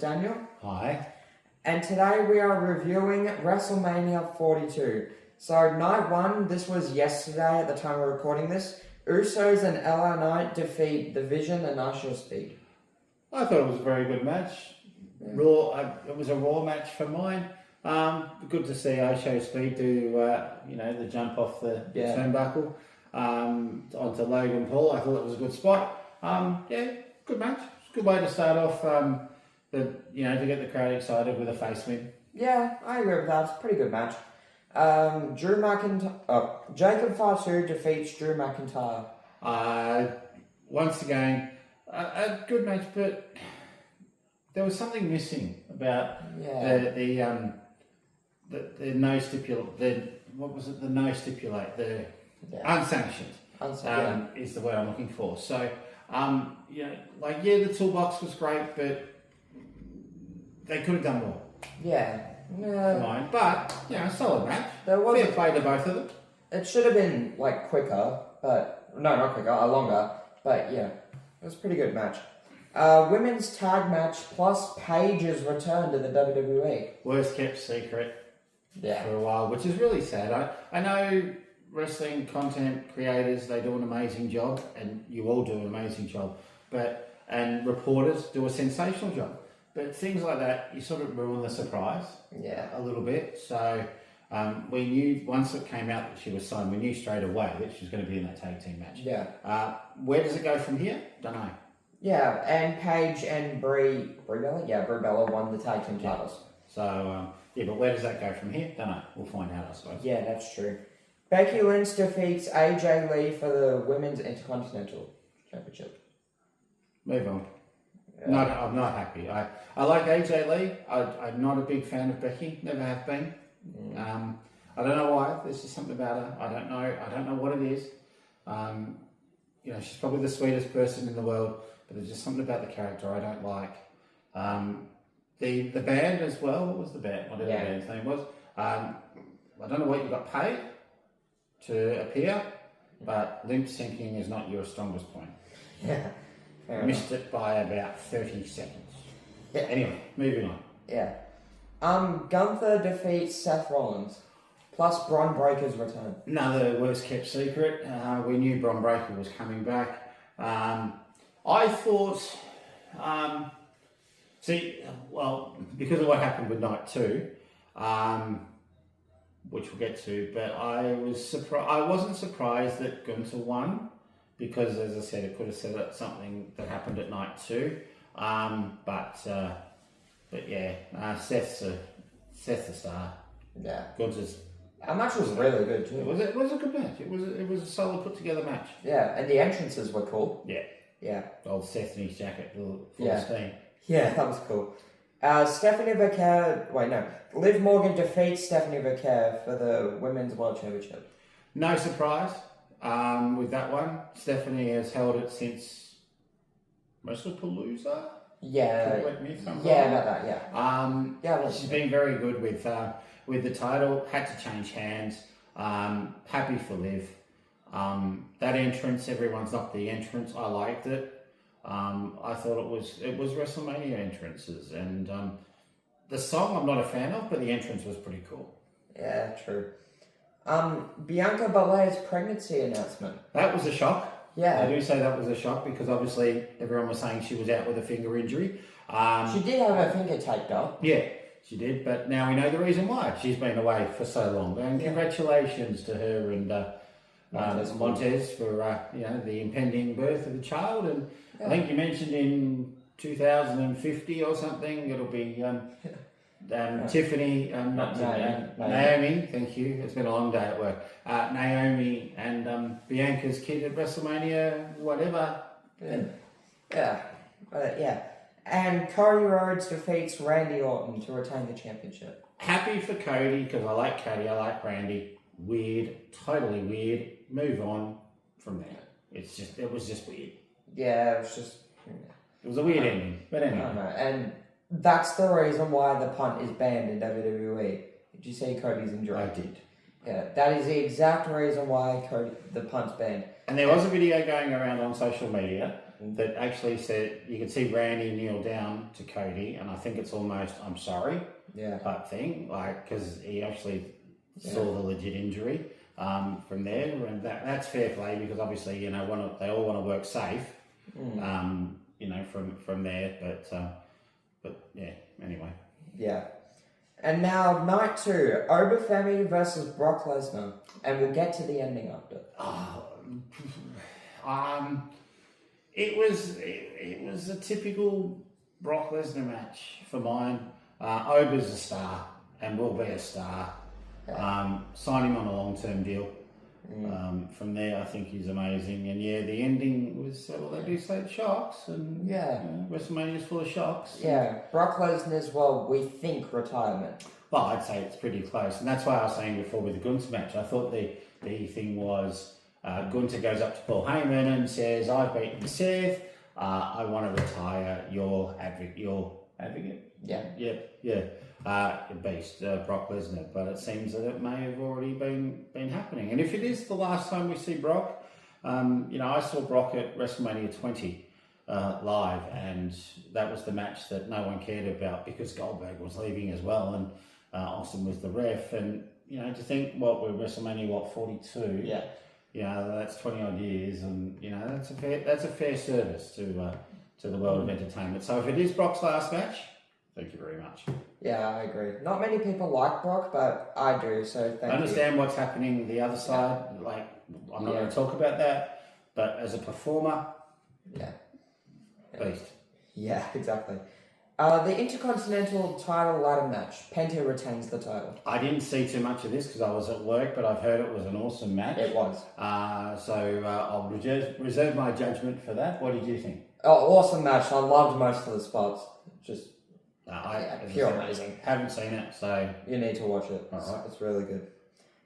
Daniel. Hi. And today we are reviewing WrestleMania 42. So night one, this was yesterday at the time we're recording this. Usos and LA Knight defeat The Vision and Usher Speed. I thought it was a very good match. Raw. It was a Raw match for mine. Good to see Usher Speed do, the jump off the turnbuckle onto Logan Paul. I thought it was a good spot. Good match. Good way to start off. To get the crowd excited with a face win. Yeah, I agree with that. It's a pretty good match. Jacob Fatu defeats Drew McIntyre. Once again, a good match, but there was something missing about the no stipulate. The no stipulate. Unsanctioned. Is the word I'm looking for. So the toolbox was great, but they could have done more. Yeah. But, solid match. There was fair play to both of them. It should have been, quicker, but... No, not quicker, longer. But, yeah, it was a pretty good match. Women's tag match plus Paige's return to the WWE. Worst kept secret for a while, which is really sad. I know wrestling content creators, they do an amazing job, and you all do an amazing job, and reporters do a sensational job. But things like that, you sort of ruin the surprise a little bit. So we knew once it came out that she was signed, we knew straight away that she was going to be in that tag team match. Where does it go from here? Don't know. Yeah, and Paige and Brie Bella? Yeah, Brie Bella won the tag team titles. So, but where does that go from here? Don't know. We'll find out, I suppose. Yeah, that's true. Becky Lynch defeats AJ Lee for the Women's Intercontinental Championship. Move on. I'm not happy. I like AJ Lee. I'm not a big fan of Becky. Never have been. I don't know why. There's just something about her. I don't know what it is. She's probably the sweetest person in the world, but there's just something about the character I don't like. The band as well. What was the band? Whatever the band's name was. I don't know what you got paid to appear, but lip syncing is not your strongest point. Yeah. Missed it by about 30 seconds. Yeah. Anyway, moving on. Yeah. Gunther defeats Seth Rollins. Plus Bron Breakker's return. Another worst kept secret. We knew Bron Breakker was coming back. I thought, because of what happened with night 2, which we'll get to, but I wasn't surprised that Gunther won. Because, as I said, it could have set up something that happened at night 2. Seth's a star. Yeah. Gunther's. Our match was really good too. It was a good match. It was a solid put together match. Yeah, and the entrances were cool. Yeah. Yeah. Old Seth in his jacket, full of steam. Yeah, that was cool. Liv Morgan defeats Stephanie Vercaer for the Women's World Championship. No surprise. With that one, Stephanie has held it since WrestlePalooza. Yeah. Correct me if I'm wrong. About that. Yeah. She's been very good with the title. Had to change hands. Happy for Liv. That entrance, everyone's not the entrance. I liked it. I thought it was WrestleMania entrances, and the song I'm not a fan of, but the entrance was pretty cool. Yeah, true. Bianca Belair's pregnancy announcement. That was a shock. Yeah. I do say that was a shock because obviously everyone was saying she was out with a finger injury. She did have her finger taped up. Yeah, she did, but now we know the reason why. She's been away for so long. And congratulations to her and Montez for the impending birth of the child. And I think you mentioned in 2050 or something it'll be... Tiffany, Naomi, thank you. It's been a long day at work. Naomi and Bianca's kid at WrestleMania, whatever. Yeah. And Cody Rhodes defeats Randy Orton to retain the championship. Happy for Cody because I like Cody, I like Randy. Weird, totally weird. Move on from there. It was just weird. Yeah, it was just. It was a weird ending, but anyway. I don't know, and. That's the reason why the punt is banned in WWE. Did you see Cody's injury? I did. Yeah, that is the exact reason why the punt's banned. And there was a video going around on social media that actually said, you could see Randy kneel down to Cody, and I think it's almost, I'm sorry, type thing, like, because he actually saw the legit injury from there, and that's fair play, because obviously, you know, they all want to work safe, you know, from there, but yeah, anyway. Yeah. And now, night 2, Obafemi versus Brock Lesnar, and we'll get to the ending after. It was a typical Brock Lesnar match for mine. Oba's a star and will be a star. Sign him on a long-term deal. From there, I think he's amazing. And yeah, the ending was, well, they do say shocks, and WrestleMania's full of shocks. Yeah, Brock Lesnar's, well, we think retirement. Well, I'd say it's pretty close, and that's why I was saying before with the Gunther match, I thought the thing was Gunther goes up to Paul Heyman and says, "I've beaten Seth. I want to retire your advocate." Beast, Brock Lesnar. But it seems that it may have already been happening. And if it is the last time we see Brock, you know, I saw Brock at WrestleMania 20 live, and that was the match that no one cared about because Goldberg was leaving as well, and Austin was the ref. And you know, to think we're WrestleMania 42. Yeah. You know, that's 20 odd years, and you know that's a fair service to the world of entertainment. So if it is Brock's last match, thank you very much. Yeah, I agree. Not many people like Brock, but I do, so thank you. I understand what's happening the other side. Like, I'm not going to talk about that, but as a performer, beast. Yeah, exactly. The Intercontinental title ladder match. Penta retains the title. I didn't see too much of this because I was at work, but I've heard it was an awesome match. It was. So I'll reserve my judgment for that. What did you think? Oh, awesome match. I loved most of the spots. Just pure amazing. Haven't seen it, so you need to watch it. Alright. It's really good.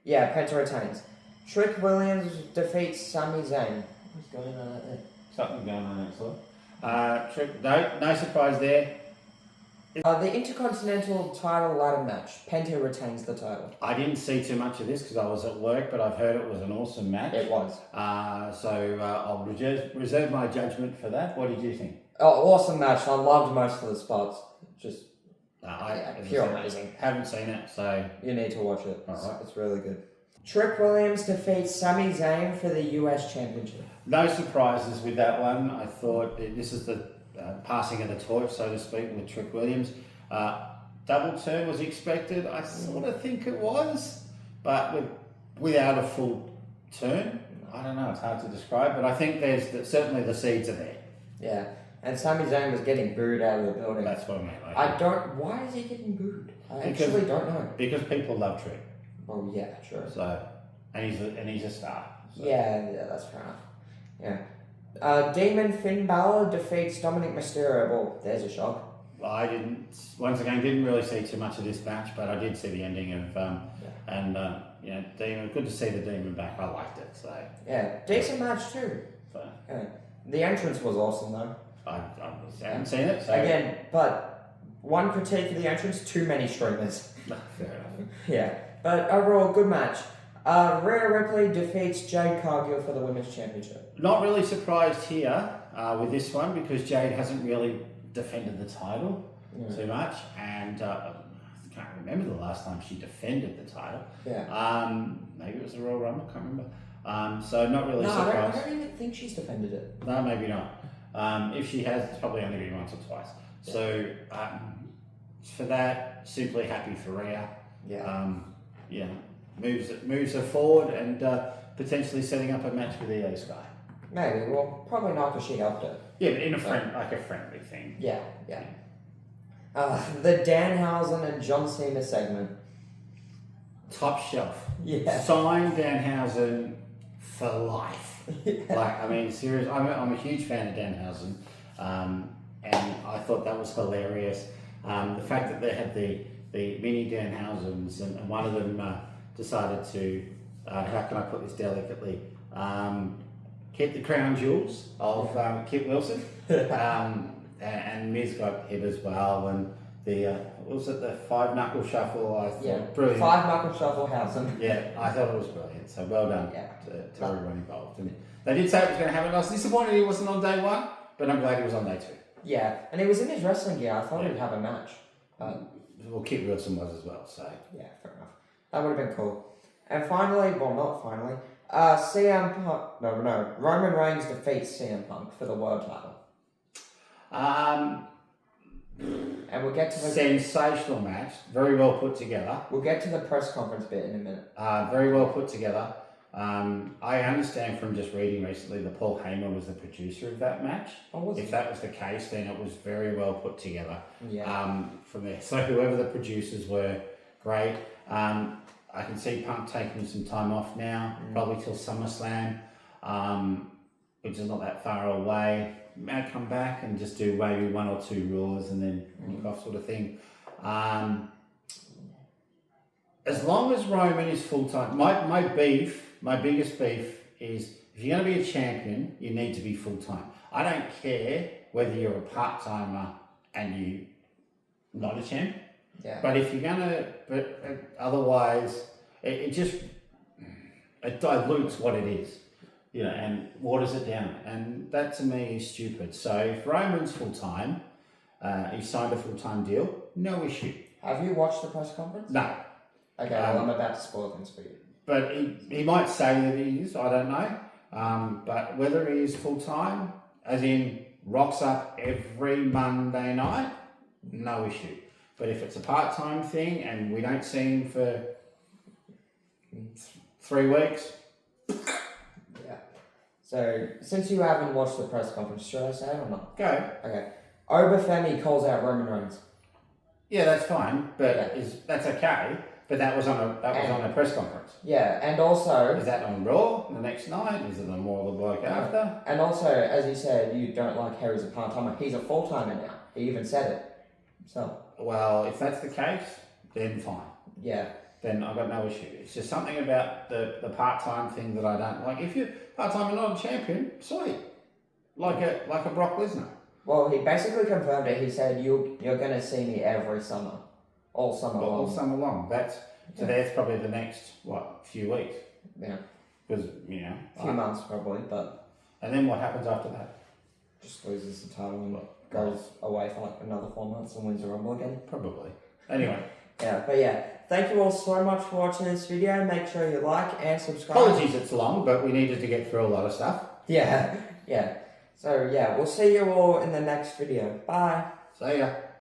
Yeah, Penta retains. Trick Williams defeats Sami Zayn. What's going on out there? Something going on next Trick, no surprise there. The Intercontinental title ladder match. Penta retains the title. I didn't see too much of this because I was at work, but I've heard it was an awesome match. It was. So I'll reserve my judgment for that. What did you think? Oh, awesome match. I loved most of the spots. Just pure amazing. Haven't seen it, so you need to watch it. Alright. It's really good. Trick Williams defeats Sami Zayn for the US Championship. No surprises with that one. I thought this is the passing of the torch, so to speak, with Trick Williams. Double turn was expected. I sort of think it was, but without a full turn. I don't know. It's hard to describe, but I think certainly the seeds are there. Yeah. And Sami Zayn was getting booed out of the building. That's what I mean. Why is he getting booed? I actually don't know. Because people love Trick. Oh yeah, sure. So, and he's a star. So. Yeah, that's fair enough. Yeah. Demon Finn Balor defeats Dominic Mysterio. Well, there's a shock. Well, I didn't really see too much of this match, but I did see the ending of Demon. Good to see the Demon back. I liked it. So yeah, decent match too. So the entrance was awesome though. I haven't seen it. So. Again, but one critique for the entrance: too many streamers. No, fair enough. Yeah, but overall, good match. Rhea Ripley defeats Jade Cargill for the Women's Championship. Not really surprised here with this one because Jade hasn't really defended the title too much, and I can't remember the last time she defended the title. Yeah. Maybe it was the Royal Rumble. Can't remember. So not really surprised. I don't even think she's defended it. No, maybe not. If she has, it's probably only been once or twice. Yeah. So for that, simply happy for Rhea. Yeah. Moves her forward and potentially setting up a match with Io Sky. Maybe. Well, probably not because she helped her. Yeah, but in a friendly thing. Yeah. The Danhausen and John Cena segment. Top shelf. Yeah. Sign Danhausen for life. Like, I mean, seriously, I'm a huge fan of Danhausen, and I thought that was hilarious. The fact that they had the mini Danhausens and one of them decided to, how can I put this delicately, keep the crown jewels of Kit Wilson, and Miz got hit as well, and was it the 5-knuckle shuffle? I thought brilliant. 5-knuckle shuffle Hausen. Yeah, I thought it was brilliant. So well done to everyone involved. And they did say it was going to happen. I was disappointed it wasn't on day one, but I'm glad he was on day 2. Yeah, and he was in his wrestling gear. I thought he'd have a match. Well, Kit Wilson was as well, so. Yeah, fair enough. That would have been cool. And finally, well, not finally, CM Punk, no, Roman Reigns defeats CM Punk for the world title. And we'll get to the... Sensational match, very well put together. We'll get to the press conference bit in a minute. Very well put together. I understand from just reading recently that Paul Heyman was the producer of that match. If that was the case, then it was very well put together. Yeah. From there. So whoever the producers were, great. I can see Punk taking some time off now, probably till SummerSlam, which is not that far away. May come back and just do maybe 1 or 2 Raws and then kick off sort of thing. As long as Roman is full-time, my biggest beef is if you're going to be a champion, you need to be full-time. I don't care whether you're a part-timer and you're not a champ. Yeah. But if you're going to, otherwise, it dilutes what it is. And waters it down. And that to me is stupid. So if Roman's full-time, he signed a full-time deal, no issue. Have you watched the press conference? No. Okay, well, I'm about to spoil things for you. But he might say that he is, I don't know. But whether he is full-time, as in rocks up every Monday night, no issue. But if it's a part-time thing and we don't see him for 3 weeks... So, since you haven't watched the press conference, should I say it or not? Go. Okay. Obafemi calls out Roman Reigns. Yeah, that's fine, but that's okay. But that was on a press conference. Yeah, and also... Is that on Raw the next night? Is it on Raw the bloke after? And also, as you said, you don't like Harry's a part-timer. He's a full-timer now. He even said it. So... Well, if that's the case, then fine. Yeah. Then I've got no issue. It's just something about the part-time thing that I don't like. If you're part-time and not a champion, sweet. Like a Brock Lesnar. Well, he basically confirmed it. He said, you're going to see me every summer. All summer long. All summer long. That's probably the next, few weeks. Yeah. Because, a few months probably, but... And then what happens after that? Just loses the title and goes away for another 4 months and wins the Rumble again. Probably. Anyway. Thank you all so much for watching this video. Make sure you like and subscribe. Apologies it's long, but we needed to get through a lot of stuff. Yeah. So, we'll see you all in the next video. Bye. See ya.